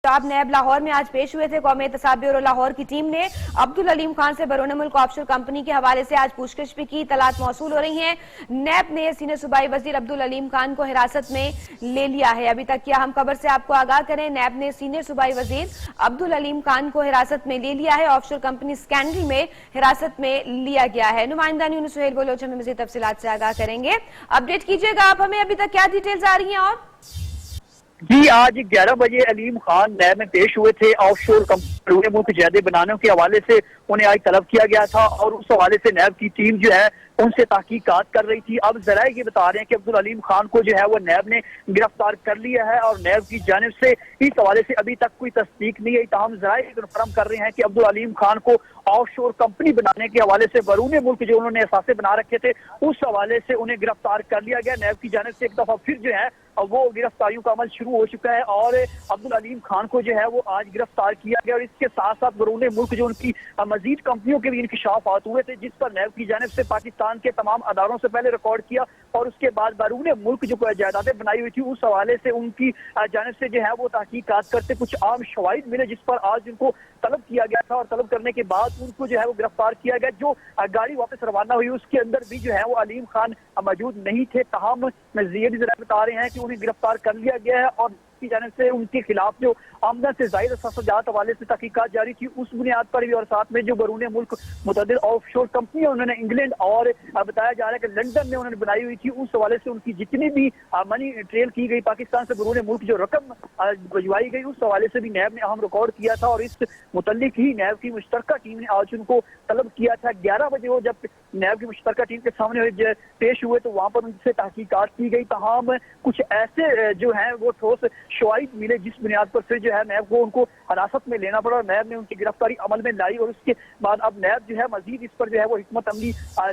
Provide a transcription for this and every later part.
पंजाब नैब लाहौर में आज पेश हुए थे। कौमी एहतसाब ब्यूरो लाहौर की टीम ने अब्दुल अलीम खान से बैरून मुल्क ऑफशोर कंपनी के हवाले से आज पूछताछ भी की। तलात मौसूल हो रही हैं। नैब ने सीनियर सूबाई वजीर अब्दुल अलीम खान को हिरासत में ले लिया है। अभी तक क्या हम खबर से आपको आगाह करें, नैब ने सीनियर सूबाई वजीर अब्दुल अलीम खान को हिरासत में ले लिया है। ऑफशोर कंपनी स्कैंडल में हिरासत में लिया गया है। नुमाइंदा न्यूज़ सुहेल बलोच हमें मज़ीद तफसीलात से आगाह करेंगे। अपडेट कीजिएगा आप हमें, अभी तक क्या डिटेल्स आ रही हैं। और जी, आज 11 बजे अलीम खान नैब में पेश हुए थे। ऑफशोर कंपनी मुल्क जायदे बनाने के हवाले से उन्हें आज तलब किया गया था और उस हवाले से नैब की टीम जो है उनसे तहकीकात कर रही थी। अब जराए ये बता रहे हैं कि अब्दुल अलीम खान को जो है वो नैब ने गिरफ्तार कर लिया है और नैब की जानिब से इस हवाले से अभी तक कोई तस्दीक नहीं है। तमाम जराए कन्फर्म कर रहे हैं कि अब्दुल अलीम खान को ऑफशोर कंपनी बनाने के हवाले से बैरून मुल्क जो उन्होंने असासे बना रखे थे उस हवाले से उन्हें गिरफ्तार कर लिया गया। नैब की जानिब से एक दफा फिर जो है वो गिरफ्तारियों का अमल शुरू हो चुका है और अब्दुल अलीम खान को जो है वो आज गिरफ्तार किया गया और इसके साथ साथ बैरून मुल्क जो उनकी मजीद कंपनियों के भी इंकशाफात हुए थे जिस पर नैब की जानिब से पाकिस्तान के तमाम अदारों से पहले रिकॉर्ड किया और उसके बाद बैरून मुल्क जो जायदादें बनाई हुई थी उस हवाले से उनकी जानिब से जो है वो तहकीकात करते कुछ आम शवाहिद मिले जिस पर आज उनको तलब किया गया था और तलब करने के बाद उनको जो है वो गिरफ्तार किया गया। जो गाड़ी वापस रवाना हुई उसके अंदर भी जो है वो अलीम खान मौजूद नहीं थे। तमाम ये भी जरा बता रहे हैं कि उन्हें गिरफ्तार कर लिया गया है और की जानिब से उनके खिलाफ जो आमदन से जायद सजात हवाले से तहकीकात जारी थी उस बुनियाद पर भी और साथ में जो बैरून मुल्क मुतअद्दिद ऑफशोर कंपनियां उन्होंने इंग्लैंड और बताया जा रहा है कि लंदन में उन्होंने बनाई हुई थी उस हवाले से उनकी जितनी भी मनी ट्रेल की गई पाकिस्तान से बैरून मुल्क जो रकम भिजवाई गई उस हवाले से भी नैब ने अहम रिकॉर्ड किया था और इस मुतल्लिक ही नैब की मुश्तरका टीम ने आज उनको तलब किया था। 11 बजे वो जब नैब की मुश्तरका टीम के सामने पेश हुए तो वहां पर उनसे तहकीकात की गई। तमाम कुछ ऐसे जो है वो ठोस शवाहिद मिले जिस बुनियाद पर फिर जो है नैब को उनको हिरासत में लेना पड़ा और नैब ने उनकी गिरफ्तारी अमल में लाई और उसके बाद अब नैब जो है मजीद इस पर जो है वो हिकमत अमली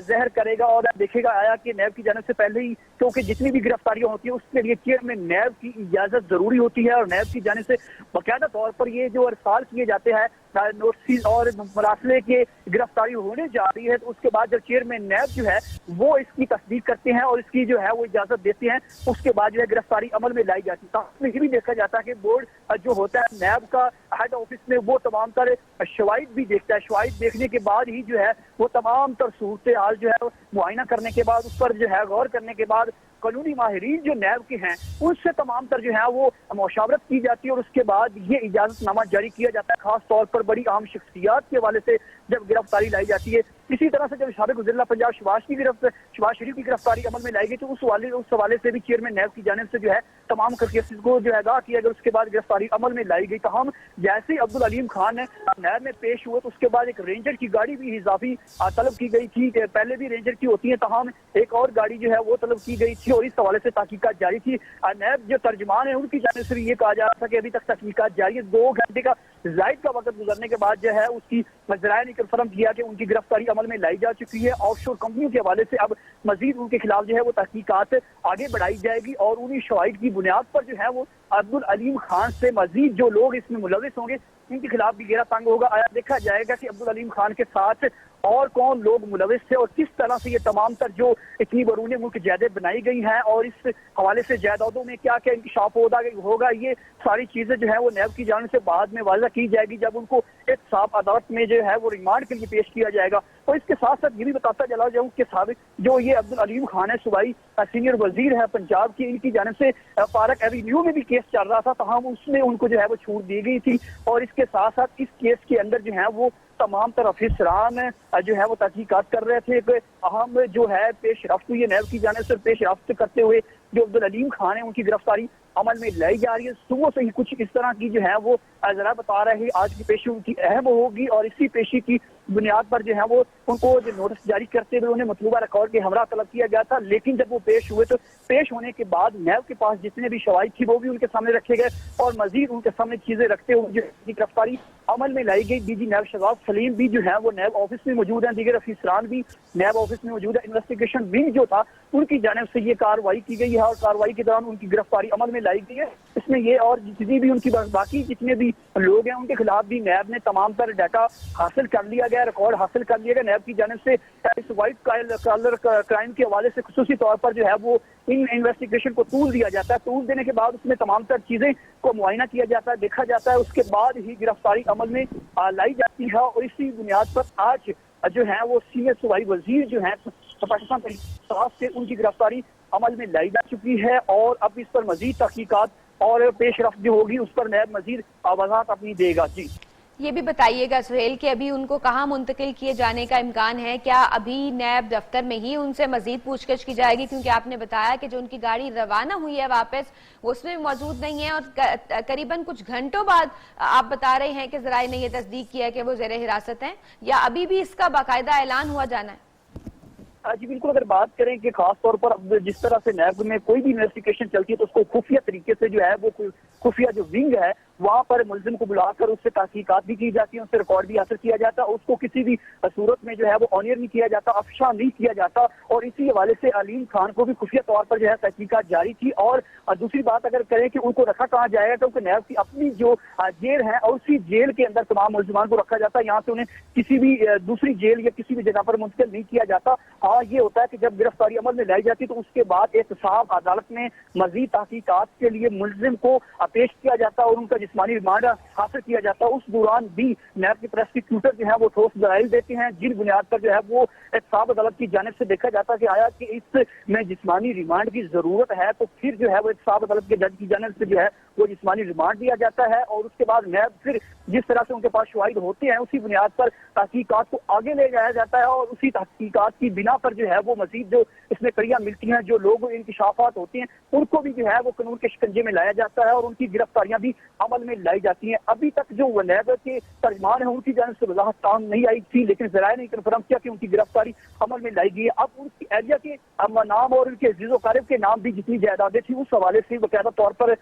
जहर करेगा और देखेगा आया कि नैब की जानिब से पहले ही क्योंकि जितनी भी गिरफ्तारियां होती है उसके लिए चेयरमैन नैब की इजाजत जरूरी होती है और नैब की जानिब से बाकायदा तौर पर ये जो अरसाल किए जाते हैं नोटिस और मरासले के गिरफ्तारी होने जा रही है तो उसके बाद जब चेयरमैन नैब जो है वो इसकी तस्दीक करते हैं और इसकी जो है वो इजाजत देते हैं उसके बाद जो है गिरफ्तारी अमल में लाई जाती है। तो ये भी देखा जाता है कि बोर्ड जो होता है नैब का हेड ऑफिस में वो तमाम तर शवाहिद भी देखता है। शवाहिद देखने के बाद ही जो है वो तमाम तर सूरत हाल जो है मुआयना करने के बाद उस पर जो है गौर करने के बाद कानूनी माहिरीन जो नैब के हैं उनसे तमाम तर जो है वो मुशावरत की जाती है और उसके बाद ये इजाजतनामा जारी किया जाता है। खास तौर पर बड़ी अहम शख्सियात के हवाले से जब गिरफ्तारी लाई जाती है। इसी तरह से जब साबिक वज़ीर पंजाब शहबाज शरीफ की गिरफ्तारी अमल में लाई गई तो उस हवाले से भी चेयरमैन नैब की जानिब से जो है तमाम केसेस को जो है आगाह किया गया। उसके बाद गिरफ्तारी अमल में लाई गई। तो हम जैसे ही अब्दुल अलीम खान नैब में पेश हुए तो उसके बाद एक रेंजर की गाड़ी भी इजाफी तलब की गई थी। पहले भी रेंजर की होती है तमाम एक और गाड़ी जो है वो तलब की गई थी और इस हवाले से तहकीकात जारी थी। नैब जो तर्जमान है उनकी जानिब से भी ये कहा जा रहा था कि अभी तक तहकीकात जारी है। 2 घंटे का जायद का वक्त गुजरने के बाद जो है उसकी जराए ने कन्फर्म किया कि उनकी गिरफ्तारी अमल में लाई जा चुकी है। ऑफशोर कंपनियों के हवाले से अब मजीद उनके खिलाफ जो है वो तहकीकात आगे बढ़ाई जाएगी और उन्हीं शवाहिद की बुनियाद पर जो है वो अब्दुल अलीम खान से मजीद जो लोग इसमें मुलविस होंगे इनके खिलाफ भी घेरा तंग होगा। आया देखा जाएगा कि अब्दुल अलीम खान के साथ और कौन लोग मुलविस थे और किस तरह से ये तमाम तर जो इतनी बैरून मुल्क जायदाद बनाई गई हैं और इस हवाले से जायदादों में क्या क्या इंकशाफ होगा ये सारी चीजें जो है वो नैब की जानिब से बाद में वाज़ा की जाएगी जब उनको एक साफ अदालत में जो है वो रिमांड के लिए पेश किया जाएगा। और इसके साथ साथ ये भी बताता चला जाऊँ कि साबिक जो ये अब्दुल अलीम खान है सूबाई सीनियर वजीर है पंजाब की, इनकी जानिब से पार्क एवेन्यू में भी केस चल रहा था तो हम उसमें उनको जो है वो छूट दी गई थी और इसके साथ साथ इस केस के अंदर जो है वो तमाम तरह अफसरान जो है वो तहकीकात कर रहे थे। एक अहम जो है पेश रफ्त हुई है नैब की जानिब से पेश रफ्त करते हुए जो अब्दुल अलीम खान है उनकी गिरफ्तारी अमल में लाई जा रही है। सुबह से ही कुछ इस तरह की जो है वो जरा बता रहे हैं आज की पेशी उनकी अहम होगी और इसी पेशी की बुनियाद पर जो है वो उनको जो नोटिस जारी करते हुए उन्हें मतलूबा रिकॉर्ड के हमरा तलब किया गया था। लेकिन जब वो पेश हुए तो पेश होने के बाद नैब के पास जितने भी शवाहिद थी वो भी उनके सामने रखे गए और मजीद उनके सामने चीजें रखते हुए जो गिरफ्तारी अमल में लाई गई। डीजी नैब शहबाज सलीम भी जो है वो नैब ऑफिस में मौजूद है, दीगर अफसरान भी नैब ऑफिस में मौजूद है। इन्वेस्टिगेशन विंग जो था उनकी जानिब से ये कार्रवाई की गई है और कार्रवाई के दौरान उनकी गिरफ्तारी अमल में लाई गई है। इसमें ये और जितनी भी उनकी बाकी जितने भी लोग हैं उनके खिलाफ भी नैब ने तमाम तर डाटा हासिल कर लिया गया, रिकॉर्ड हासिल कर लिया गया। नैब की जानिब से इस व्हाइट कॉलर क्राइम के हवाले से खुसूसी तौर पर जो है वो इन इन्वेस्टिगेशन को टूल दिया जाता है। टूल देने के बाद उसमें तमाम तर चीजें को मुआयना किया जाता है, देखा जाता है, उसके बाद ही गिरफ्तारी अमल में लाई जाती है। और इसी बुनियाद पर आज जो है वो सीनियर सूबाई वजीर जो है पाकिस्तान तहरीक से उनकी गिरफ्तारी अमल में लाई जा चुकी है और अब इस पर मजीद तहकीकात और पेशरफ्त जो होगी उस पर नैब मजीद वजाहत अपनी देगा। जी ये भी बताइएगा सुहेल कि अभी उनको कहाँ मुंतकिल किए जाने का इम्कान है? क्या अभी नैब दफ्तर में ही उनसे मजीद पूछताछ की जाएगी? क्योंकि आपने बताया कि जो उनकी गाड़ी रवाना हुई है वापस वो उसमें भी मौजूद नहीं है और करीबन कुछ घंटों बाद आप बता रहे हैं कि जराए ने यह तस्दीक किया कि वो ज़ेरे हिरासत हैं, या अभी भी इसका बाकायदा ऐलान हुआ जाना है? जी बिल्कुल, अगर बात करें कि खास तौर पर अब जिस तरह से नैब में कोई भी इन्वेस्टिगेशन चलती है तो उसको खुफिया तरीके से जो है वो खुफिया जो विंग है वहां पर मुलजिम को बुलाकर उससे तहकीकात भी की जाती है, उससे रिकॉर्ड भी हासिल किया जाता है, उसको किसी भी सूरत में जो है वो ऑनियर नहीं किया जाता, अफशा नहीं किया जाता। और इसी हवाले से अलीम खान को भी खुफिया तौर पर जो है तहकीकात जारी थी। और दूसरी बात अगर करें कि उनको रखा कहाँ जाएगा, क्योंकि नैब की अपनी जो जेल है और उसी जेल के अंदर तमाम मुलजिमान को रखा जाता है, यहाँ से उन्हें किसी भी दूसरी जेल या किसी भी जगह पर मुंतकिल नहीं किया जाता। हाँ, ये होता है कि जब गिरफ्तारी अमल में लाई जाती है तो उसके बाद एहतसाब अदालत में मजीद तहकीकात के लिए मुलजिम को पेश किया जाता है और उनका जिस्मानी रिमांड हासिल किया जाता है। उस दौरान भी नैब के प्रोसिक्यूटर जो है वो ठोस दलाइल देते हैं जिन बुनियाद पर जो है वो एहतसाब अदालत की जानिब से देखा जाता है कि आया कि इसमें जिस्मानी रिमांड की जरूरत है, तो फिर जो है वो एहतसाब अदालत के जज की जानिब से जो है वो जिस्मानी रिमांड दिया जाता है। और उसके बाद नैब फिर जिस तरह से उनके पास शवाहिद होते हैं उसी बुनियाद पर तहकीकात को आगे ले जाया जाता है और उसी तहकीकात की बिना पर जो है वो मजीद जो इसमें कड़ियां मिलती हैं, जो लोग इंकशाफात होते हैं उनको भी जो है वो कानून के शिकंजे में लाया जाता है और उनकी गिरफ्तारियां भी अमल में लाई जाती हैं। अभी तक जो नैब के तर्जमान है उनकी जानिब से वजाहत काम नहीं आई थी, लेकिन जराए ने कन्फर्म किया कि उनकी गिरफ्तारी अमल में लाई गई है। अब उनकी एरिया के नाम और उनके अजीज़ो कारिब के नाम भी जितनी जायदादें थी उस हवाले से बाकायदा तौर पर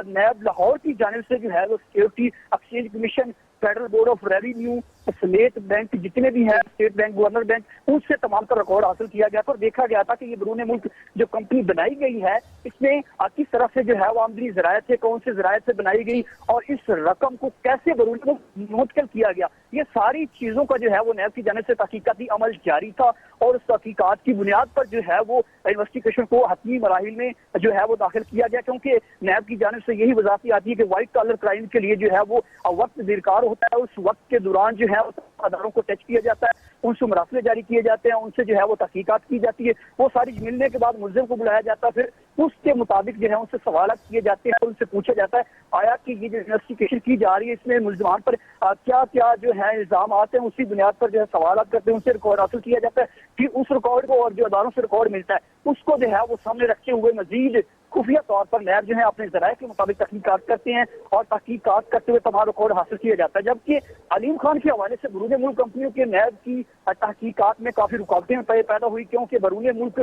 नैब लाहौर की जानिब से जो है वो security exchange commission, federal board of revenue समेत बैंक जितने भी हैं, स्टेट बैंक, गवर्नर बैंक, उनसे तमाम का रिकॉर्ड हासिल किया गया था और देखा गया था कि ये बैरून मुल्क जो कंपनी बनाई गई है इसमें किस तरह से जो है वो आमदनी जराये थे, कौन से जराये से बनाई गई और इस रकम को कैसे बैरून मुल्क मुंतकिल किया गया, ये सारी चीजों का जो है वो नैब की जानिब से तहकीकाती अमल जारी था। और उस तहकीकात की बुनियाद पर जो है वो इन्वेस्टिगेशन को हतमी मराहिल में जो है वो दाखिल किया गया, क्योंकि नैब की जानिब से यही वजाहत आती है कि व्हाइट कॉलर क्राइम के लिए जो है वो वक्त दरकार होता है। उस वक्त के दौरान जो है अदारों को टच किया जाता है, उनसे मरासले जारी किए जाते हैं, उनसे जो है वो तहकीकात की जाती है, वो सारी मिलने के बाद मुलजिम को बुलाया जाता है, फिर उसके मुताबिक जो है उनसे सवाल किए जाते हैं, उनसे पूछा जाता है आया कि ये जो इन्वेस्टिगेशन की जा रही है इसमें मुलजमान पर क्या क्या जो है इल्जाम आते हैं, उसी बुनियाद पर जो है सवाल करते हैं, उनसे रिकॉर्ड हासिल किया जाता है। फिर उस रिकॉर्ड को और जो अदारों से रिकॉर्ड मिलता है उसको जो है वो सामने रखते हुए मजीद खुफिया तौर पर नैब जो है अपने जराये के मुताबिक तहकीकात करते हैं और तहकीकात करते हुए तमाम रिकॉर्ड हासिल किया जाता है। जबकि अलीम खान के हवाले से बैरून मुल्क कंपनियों के नैब की तहकीकात में काफी रुकावटें पैदा हुई, क्योंकि बैरून मुल्क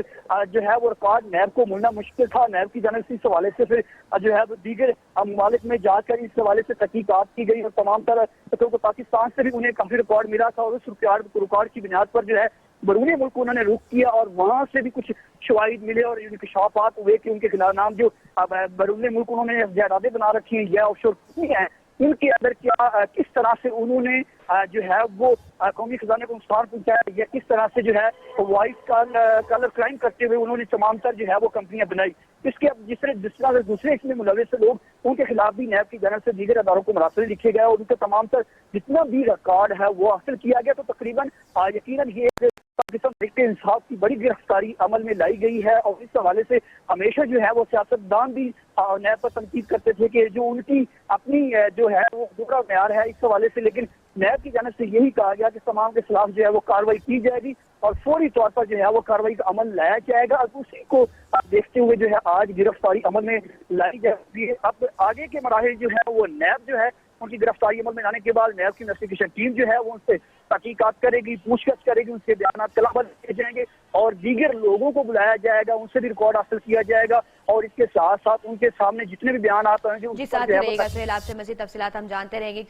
जो है वो रिकॉर्ड नैब को मिलना मुश्किल था। नैब की जानिब से इस हवाले से फिर जो है दीगर ममालिक में जाकर इस हवाले से तहकीकात की गई और तमाम तरह तो पाकिस्तान से भी उन्हें काफी रिकॉर्ड मिला था और उस रिकॉर्ड की बुनियाद पर जो है बैरून मुल्क उन्होंने रुख किया और वहां से भी कुछ शवाहिद मिले और इंकशाफात हुए कि उनके खिलाफ नाम जो बैरून मुल्क उन्होंने जायदादें बना रखी हैं या ऑफशोर कितनी हैं, इनके अंदर क्या किस तरह से उन्होंने जो है वो कौमी खजाने को नुकसान पहुंचाया या किस तरह से जो है व्हाइट कलर क्राइम करते हुए उन्होंने तमाम तर जो है वो कंपनियां बनाई। इसके अब जिस तरह दूसरे इसमें मुलविस लोग उनके खिलाफ भी नैब की जानिब से दीगर अदारों को मरासले लिखे गए और उनके तमाम तर जितना भी रिकॉर्ड है वो हासिल किया गया। तो तकरीबन यकीनन ये पाकिस्तान तहरीक इंसाफ की बड़ी गिरफ्तारी अमल में लाई गई है और इस हवाले से हमेशा जो है वो सियासतदान भी नैब पर तनकीद करते थे कि जो उनकी अपनी जो है वो दूसरा म्यार है इस हवाले से, लेकिन नैब की जानिब से यही कहा गया कि तमाम के खिलाफ जो है वो कार्रवाई की जाएगी और फौरी तौर पर जो है वो कार्रवाई का अमल लाया जाएगा। उसी को देखते हुए जो है आज गिरफ्तारी अमल में लाई जाएगी। अब आगे के मराहिल जो है वो नैब जो है उनकी गिरफ्तारी अमल में लाने के बाद नैब की इन्वेस्टिगेशन टीम जो है वो उनसे तहकीकात करेगी, पूछताछ करेगी, उनसे बयान कलामत किए जाएंगे और दीगर लोगों को बुलाया जाएगा, उनसे भी रिकॉर्ड हासिल किया जाएगा और इसके साथ साथ उनके सामने जितने भी बयान आते हैं जी साथ रहेगा। सुहेल, आपसे मज़ीद तफसीलात हम जानते रहेंगे।